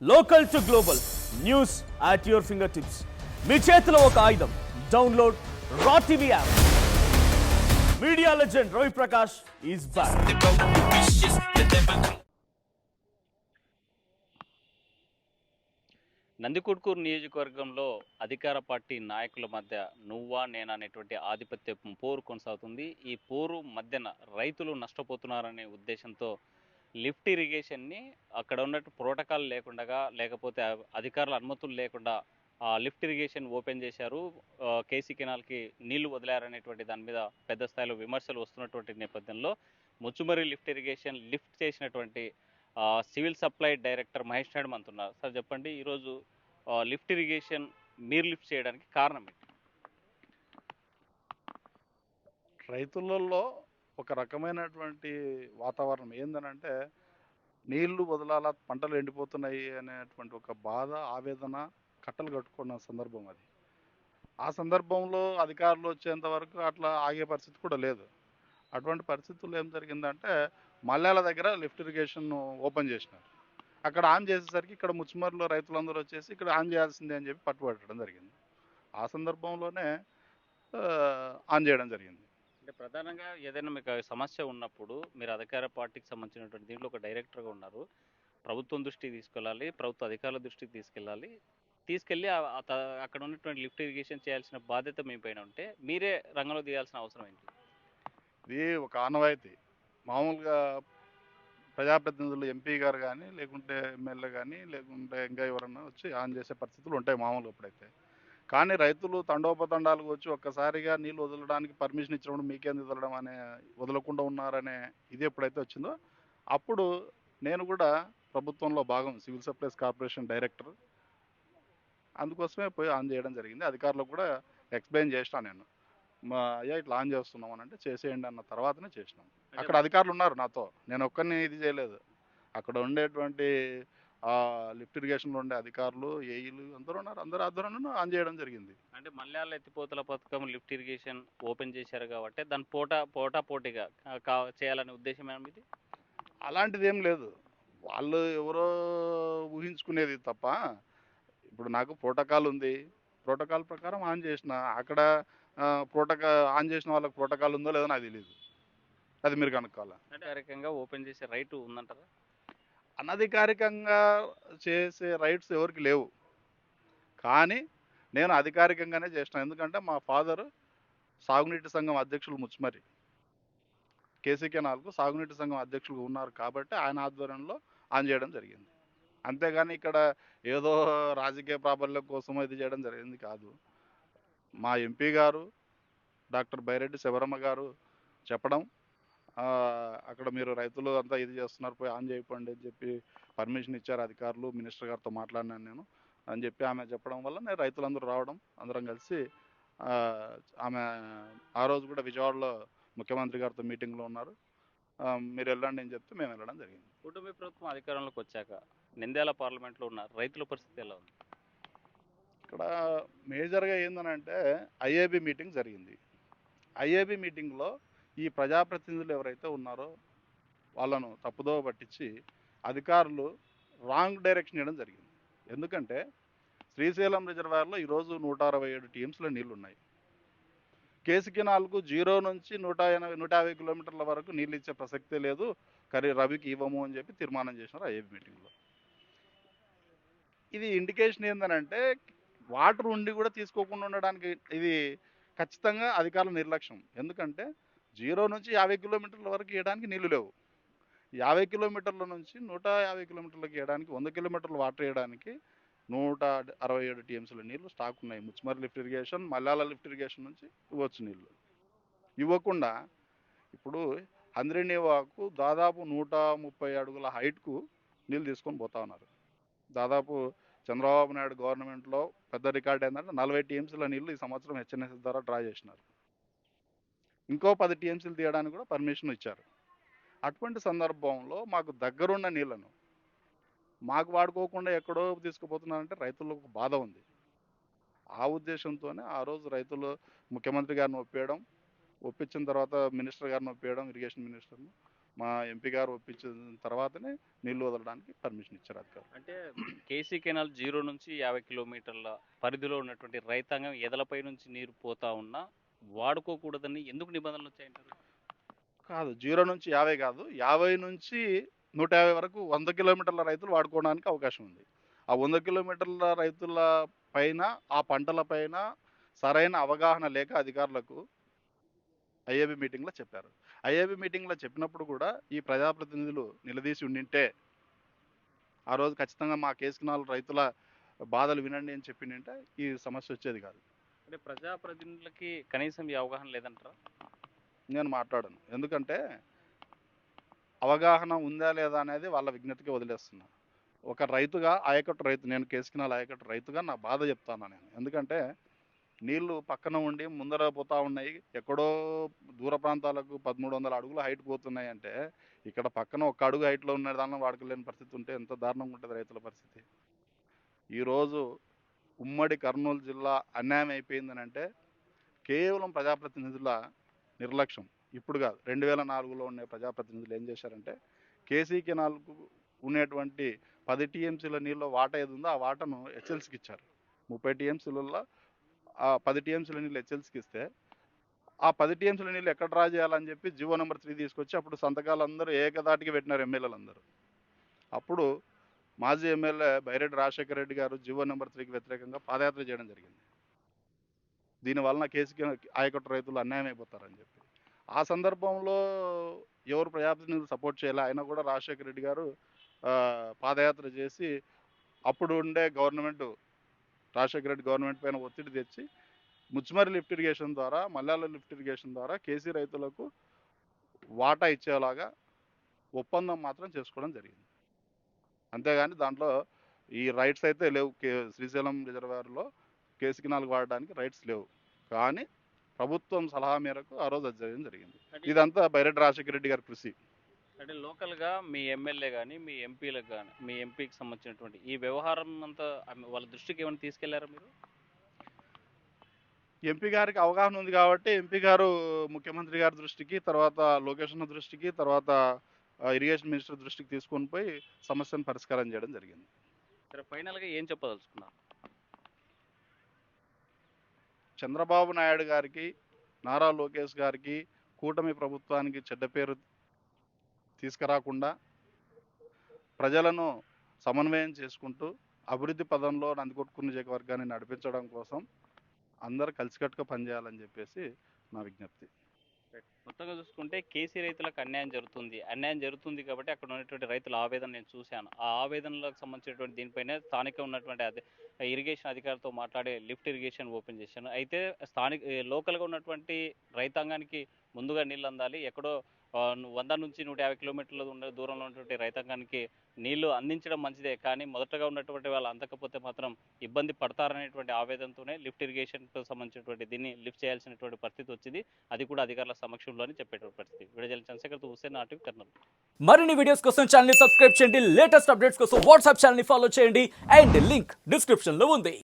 Local to global news at your fingertips. మీ చేతిలో ఒక ఆయుధం. Download raw TV app. Media legend Ravi Prakash is back. Nandikotkur నియోజకవర్గంలో అధికార పార్టీ నాయకుల మధ్య నువ్వా నేనా అనేటువంటి ఆధిపత్య పోరు కొనసాగుతుంది. ఈ పోరు మధ్యన రైతులు నష్టపోతున్నారనే ఉద్దేశంతో లిఫ్ట్ ఇరిగేషన్ని అక్కడ ఉన్నట్టు ప్రోటోకాల్ లేకుండా లేకపోతే అధికారుల అనుమతులు లేకుండా లిఫ్ట్ ఇరిగేషన్ ఓపెన్ చేశారు. కేసీ కెనాల్కి నీళ్లు వదిలారనేటువంటి దాని మీద పెద్ద స్థాయిలో విమర్శలు వస్తున్నటువంటి నేపథ్యంలో ముచ్చుమర్రి లిఫ్ట్ ఇరిగేషన్ లిఫ్ట్ చేసినటువంటి civil supply director Mahesh Naidu అంటున్నారు. సార్ చెప్పండి, ఈరోజు లిఫ్ట్ ఇరిగేషన్ మీరు లిఫ్ట్ చేయడానికి కారణం ఏంటి? రైతులలో ఒక రకమైనటువంటి వాతావరణం ఏందనంటే, నీళ్లు వదలాల, పంటలు ఎండిపోతున్నాయి అనేటువంటి ఒక బాధ, ఆవేదన కట్టలు కట్టుకున్న సందర్భం అది. ఆ సందర్భంలో అధికారులు వచ్చేంత వరకు అట్లా ఆగే పరిస్థితి కూడా లేదు. అటువంటి పరిస్థితుల్లో ఏం జరిగిందంటే, మల్యాల దగ్గర లిఫ్ట్ ఇరిగేషన్ ఓపెన్ చేసినారు. అక్కడ ఆన్ చేసేసరికి ఇక్కడ ముచ్చుమర్రిలో రైతులందరూ వచ్చేసి ఇక్కడ ఆన్ చేయాల్సిందే అని చెప్పి పట్టుబట్టడం జరిగింది. ఆ సందర్భంలోనే ఆన్ చేయడం జరిగింది. అంటే ప్రధానంగా ఏదైనా మీకు సమస్య ఉన్నప్పుడు మీరు అధికార పార్టీకి సంబంధించినటువంటి దీంట్లో ఒక డైరెక్టర్గా ఉన్నారు. ప్రభుత్వం దృష్టికి తీసుకెళ్ళాలి, ప్రభుత్వ అధికారుల దృష్టికి తీసుకెళ్ళాలి. తీసుకెళ్ళి అక్కడ ఉన్నటువంటి లిఫ్ట్ ఇరిగేషన్ చేయాల్సిన బాధ్యత మీ పైన ఉంటే మీరే రంగంలో దిగాల్సిన అవసరం ఏంటి? ఇది ఒక ఆనవాయితీ. మామూలుగా ప్రజాప్రతినిధులు ఎంపీ గారు కానీ, లేకుంటే ఎమ్మెల్యే కానీ, లేకుంటే ఇంకా ఎవరన్నా వచ్చి ఆన్ చేసే పరిస్థితులు ఉంటాయి మామూలుగా ఇప్పుడైతే. కానీ రైతులు తండోపతండాలుగా వచ్చి ఒక్కసారిగా నీళ్ళు వదలడానికి పర్మిషన్ ఇచ్చినప్పుడు మీకేంది వదలడం అనే, వదలకుండా ఉన్నారనే ఇది ఎప్పుడైతే వచ్చిందో, అప్పుడు నేను కూడా ప్రభుత్వంలో భాగం సివిల్ సప్లైస్ కార్పొరేషన్ డైరెక్టర్. అందుకోసమే పోయి ఆన్ చేయడం జరిగింది. అధికారులకు కూడా ఎక్స్ప్లెయిన్ చేసినా నేను. అయ్యా ఇట్లా ఆన్ చేస్తున్నాం అని అంటే చేసేయండి అన్న తర్వాతనే చేసినాం. అక్కడ అధికారులు ఉన్నారు నాతో. నేను ఒక్కరిని ఇది చేయలేదు. అక్కడ ఉండేటువంటి లిఫ్ట్ ఇరిగేషన్లో ఉండే అధికారులు, ఏఈలు అందరూ ఉన్నారు. అందరూ ఆధ్వర్యంలో ఆన్ చేయడం జరిగింది. అంటే మల్యాల ఎత్తిపోతల పథకం లిఫ్ట్ ఇరిగేషన్ ఓపెన్ చేశారు కాబట్టి దాన్ని పోటాపోటీగా చేయాలనే ఉద్దేశం ఏమిటి? అలాంటిది ఏం లేదు. వాళ్ళు ఎవరో ఊహించుకునేది తప్ప, ఇప్పుడు నాకు ప్రోటోకాల్ ఉంది. ప్రోటోకాల్ ప్రకారం ఆన్ చేసిన. అక్కడ ఆన్ చేసిన వాళ్ళకి ప్రోటోకాల్ ఉందో లేదో నాకు తెలియదు. అది మీరు కనుక్కోవాలి. అధికారికంగా ఓపెన్ చేసే రైట్ ఉందంటారా? అనధికారికంగా చేసే రైట్స్ ఎవరికి లేవు. కానీ నేను అధికారికంగానే చేసిన. ఎందుకంటే మా ఫాదరు సాగునీటి సంఘం అధ్యక్షులు ముచ్చుమర్రి. కేసీ కెనాల్కు సాగునీటి సంఘం అధ్యక్షులు ఉన్నారు కాబట్టి ఆయన ఆధ్వర్యంలో ఆన్ చేయడం జరిగింది. అంతేగాని ఇక్కడ ఏదో రాజకీయ ప్రాబల్యం కోసం ఇది చేయడం జరిగింది కాదు. మా ఎంపీ గారు డాక్టర్ బైరెడ్డి శివరమ్మ గారు చెప్పడం, అక్కడ మీరు రైతులు అంతా ఇది చేస్తున్నారు, పోయి ఆన్ చేయకండి అని చెప్పి పర్మిషన్ ఇచ్చారు అధికారులు. మినిస్టర్ గారితో మాట్లాడినాను నేను అని చెప్పి ఆమె చెప్పడం వల్ల నేను రైతులందరూ రావడం, అందరం కలిసి ఆమె ఆ రోజు కూడా విజయవాడలో ముఖ్యమంత్రి గారితో మీటింగ్లో ఉన్నారు. మీరు వెళ్ళండి అని చెప్తే మేము వెళ్ళడం జరిగింది. కూటమి ప్రభుత్వం అధికారంలోకి వచ్చాక నంద్యాల పార్లమెంట్లో ఉన్న రైతుల పరిస్థితి ఎలా ఉంది? ఇక్కడ మేజర్గా ఏందనంటే ఐఏబీ మీటింగ్ జరిగింది. ఐఏబీ మీటింగ్లో ఈ ప్రజాప్రతినిధులు ఎవరైతే ఉన్నారో వాళ్ళను తప్పుదోవ పట్టించి అధికారులు రాంగ్ డైరెక్షన్ ఇవ్వడం జరిగింది. ఎందుకంటే శ్రీశైలం రిజర్వాయర్లో ఈరోజు 167 టీఎంసీల నీళ్లు ఉన్నాయి. కేసీ కెనాల్కు 0 నుంచి 150 కిలోమీటర్ల వరకు నీళ్ళు ఇచ్చే ప్రసక్తే లేదు, రవికి ఇవ్వము అని చెప్పి తీర్మానం చేసినారు ఐఏబీ మీటింగ్లో. ఇది ఇండికేషన్ ఏందనంటే వాటర్ ఉండి కూడా తీసుకోకుండా ఉండడానికి ఇది ఖచ్చితంగా అధికారుల నిర్లక్ష్యం. ఎందుకంటే 0 నుంచి 50 కిలోమీటర్ల వరకు ఇవ్వడానికి నీళ్లు లేవు. 50 కిలోమీటర్ల నుంచి 150 కిలోమీటర్లకు ఇవ్వడానికి, 100 కిలోమీటర్లు వాటర్ ఇవ్వడానికి 167 టీఎంసీల నీళ్లు స్టాక్ ఉన్నాయి. Muchumarri lift irrigation, Malyala lift irrigation నుంచి ఇవ్వచ్చు నీళ్లు. ఇవ్వకుండా ఇప్పుడు హంద్రీనీవాకు దాదాపు 130 అడుగుల హైట్కు నీళ్ళు తీసుకొని పోతా ఉన్నారు. దాదాపు చంద్రబాబు నాయుడు గవర్నమెంట్లో పెద్ద రికార్డ్ ఏంటంటే 40 టీఎంసీల నీళ్లు ఈ సంవత్సరం హెచ్ఎన్ఎస్ ద్వారా డ్రా చేసినారు. ఇంకో 10 టీఎంసీలు తీయడానికి కూడా పర్మిషన్ ఇచ్చారు. అటువంటి సందర్భంలో మాకు దగ్గరున్న నీళ్లను మాకు వాడుకోకుండా ఎక్కడో తీసుకుపోతున్నారంటే రైతులకు బాధ ఉంది. ఆ ఉద్దేశంతోనే ఆ రోజు రైతులు ముఖ్యమంత్రి గారిని ఒప్పించిన తర్వాత మినిస్టర్ గారిని ఒప్పించడం, ఇరిగేషన్ మినిస్టర్ను మా ఎంపీ గారు ఒప్పించిన తర్వాతనే నీళ్లు వదలడానికి పర్మిషన్ ఇచ్చారు అధికారులు. అంటే కేసీ కెనాల్ 0 నుంచి 50 కిలోమీటర్ల పరిధిలో ఉన్నటువంటి రైతాంగం ఎదలపై నుంచి నీరు పోతా ఉన్నా వాడుకోకూడదని ఎందుకు నిబంధనలు వచ్చాయంటారు? కాదు, 0 నుంచి 50 కాదు, 50 నుంచి 150 వరకు 100 కిలోమీటర్ల రైతులు వాడుకోవడానికి అవకాశం ఉంది. ఆ 100 కిలోమీటర్ల రైతుల పైన, ఆ పంటల పైన సరైన అవగాహన లేక అధికారులకు ఐఏబీ మీటింగ్లో చెప్పారు. ఐఏబీ మీటింగ్లో చెప్పినప్పుడు కూడా ఈ ప్రజాప్రతినిధులు నిలదీసి ఉండింటే ఆ రోజు ఖచ్చితంగా మా కేసుకునాలు రైతుల బాధలు వినండి అని చెప్పిందంటే ఈ సమస్య వచ్చేది కాదు. అంటే ప్రజాప్రతినిధులకి కనీసం ఈ అవగాహన లేదంటారా? నేను మాట్లాడను, ఎందుకంటే అవగాహన ఉందా లేదా అనేది వాళ్ళ విజ్ఞతకి వదిలేస్తున్నా. ఒక రైతుగా, ఆయకట్టు రైతు, నేను కేసుకునాల ఆయకట్టు రైతుగా నా బాధ చెప్తాను నేను. ఎందుకంటే నీళ్లు పక్కన ఉండి ముందర పోతా ఉన్నాయి, ఎక్కడో దూర ప్రాంతాలకు 1300 అడుగుల హైట్ పోతున్నాయి అంటే ఇక్కడ పక్కన ఒక అడుగు హైట్లో ఉన్న దానిలో వాడుకోలేని పరిస్థితి ఉంటే ఎంత దారుణంగా ఉంటుంది రైతుల పరిస్థితి. ఈరోజు ఉమ్మడి కర్నూలు జిల్లా అన్యాయం అయిపోయిందని అంటే కేవలం ప్రజాప్రతినిధుల నిర్లక్ష్యం. ఇప్పుడు కాదు, 2004లో ఉండే ప్రజాప్రతినిధులు ఏం చేశారంటే కేసీ కెనాల్కు ఉండేటువంటి 10 టీఎంసీల నీళ్ళ వాటా ఏది ఉందో ఆ వాటను హెచ్ఎల్సీకి ఇచ్చారు. 30 టీఎంసీలలో ఆ 10 టీఎంసీల నీళ్ళు హెచ్ఎల్సీకి ఇస్తే ఆ 10 టీఎంసీల నీళ్ళు ఎక్కడ డ్రా చేయాలని చెప్పి జీవో నెంబర్ 3 తీసుకొచ్చి అప్పుడు సంతకాలు అందరూ ఏకదాటికి పెట్టినారు ఎమ్మెల్యేలు అందరూ. అప్పుడు మాజీ ఎమ్మెల్యే బైరెడ్డి రాజశేఖర రెడ్డి గారు జీవో నెంబర్ 3కి వ్యతిరేకంగా పాదయాత్ర చేయడం జరిగింది. దీనివలన కేసుకి ఆయకట్టు రైతులు అన్యాయం అయిపోతారని చెప్పి. ఆ సందర్భంలో ఎవరు ప్రజాప్రతినిధులు సపోర్ట్ చేయాలి, అయినా కూడా రాజశేఖర రెడ్డి గారు పాదయాత్ర చేసి అప్పుడు ఉండే గవర్నమెంట్, రాజశేఖర రెడ్డి గవర్నమెంట్ పైన ఒత్తిడి తెచ్చి ముచ్చుమరి లిఫ్ట్ ఇరిగేషన్ ద్వారా, మల్యాల లిఫ్ట్ ఇరిగేషన్ ద్వారా కేసీ రైతులకు వాటా ఇచ్చేలాగా ఒప్పందం మాత్రం చేసుకోవడం జరిగింది. అంతేగాని దాంట్లో ఈ రైట్స్ అయితే లేవు. శ్రీశైలం రిజర్వాయర్లో కేసీ కెనాల్ వాడడానికి రైట్స్ లేవు. కానీ ప్రభుత్వం సలహా మేరకు ఆ రోజు అది చేయడం జరిగింది. ఇదంతా బైరెడ్డి రాజశేఖర రెడ్డి గారి కృషి. అంటే లోకల్గా మీ ఎమ్మెల్యే కానీ మీ ఎంపీలకు కానీ, మీ ఎంపీకి సంబంధించినటువంటి ఈ వ్యవహారం అంతా వాళ్ళ దృష్టికి ఏమైనా తీసుకెళ్లారా మీరు? ఎంపీ గారికి అవగాహన ఉంది కాబట్టి ఎంపీ గారు ముఖ్యమంత్రి గారి దృష్టికి, తర్వాత లోకేష్ అన్న దృష్టికి, తర్వాత ఇరిగేషన్ మినిస్టర్ దృష్టికి తీసుకొని పోయి సమస్యను పరిష్కారం చేయడం జరిగింది. సరే, ఫైనల్గా ఏం చెప్పదలుచుకున్నారు? చంద్రబాబు నాయుడు గారికి, నారా లోకేష్ గారికి, కూటమి ప్రభుత్వానికి చెడ్డ పేరు తీసుకురాకుండా ప్రజలను సమన్వయం చేసుకుంటూ అభివృద్ధి పదంలో నందికొట్కూరు నియోజకవర్గాన్ని నడిపించడం కోసం అందరూ కలిసికట్టుగా పనిచేయాలని చెప్పేసి నా విజ్ఞప్తి. మొత్తంగా చూసుకుంటే కేసీ రైతులకు అన్యాయం జరుగుతుంది కాబట్టి అక్కడ ఉన్నటువంటి రైతుల ఆవేదన నేను చూశాను. ఆ ఆవేదనలకు సంబంధించినటువంటి దీనిపైనే స్థానిక ఉన్నటువంటి ఇరిగేషన్ అధికారితో మాట్లాడి లిఫ్ట్ ఇరిగేషన్ ఓపెన్ చేశాను. అయితే లోకల్గా ఉన్నటువంటి రైతాంగానికి ముందుగా నీళ్ళు అందాలి. ఎక్కడో 100 నుంచి 150 కిలోమీటర్ల దూరంలో ఉన్నటువంటి రైతాంగానికి నీళ్లు అందించడం మంచిదే, కానీ మొదటగా ఉన్నటువంటి వాళ్ళు అందకపోతే మాత్రం ఇబ్బంది పడతారనేటువంటి ఆవేదనతోనే లిఫ్ట్ ఇరిగేషన్కు సంబంధించినటువంటి దీన్ని లిఫ్ట్ చేయాల్సినటువంటి పరిస్థితి వచ్చింది. అది కూడా అధికారుల సమక్షంలోనే చెప్పేటువంటి పరిస్థితి. విడుదల చంద్రశేఖర్తో హుస్సేన్, ఆర్టీవీ, కర్నూలు. మరిన్ని వీడియోస్ కోసం ఛానల్ ని సబ్స్క్రైబ్ చేయండి, లేటెస్ట్ అప్డేట్స్ కోసం వాట్సాప్ ఛానల్ ని ఫాలో చేయండి అండ్ లింక్ డిస్క్రిప్షన్ లో ఉంది.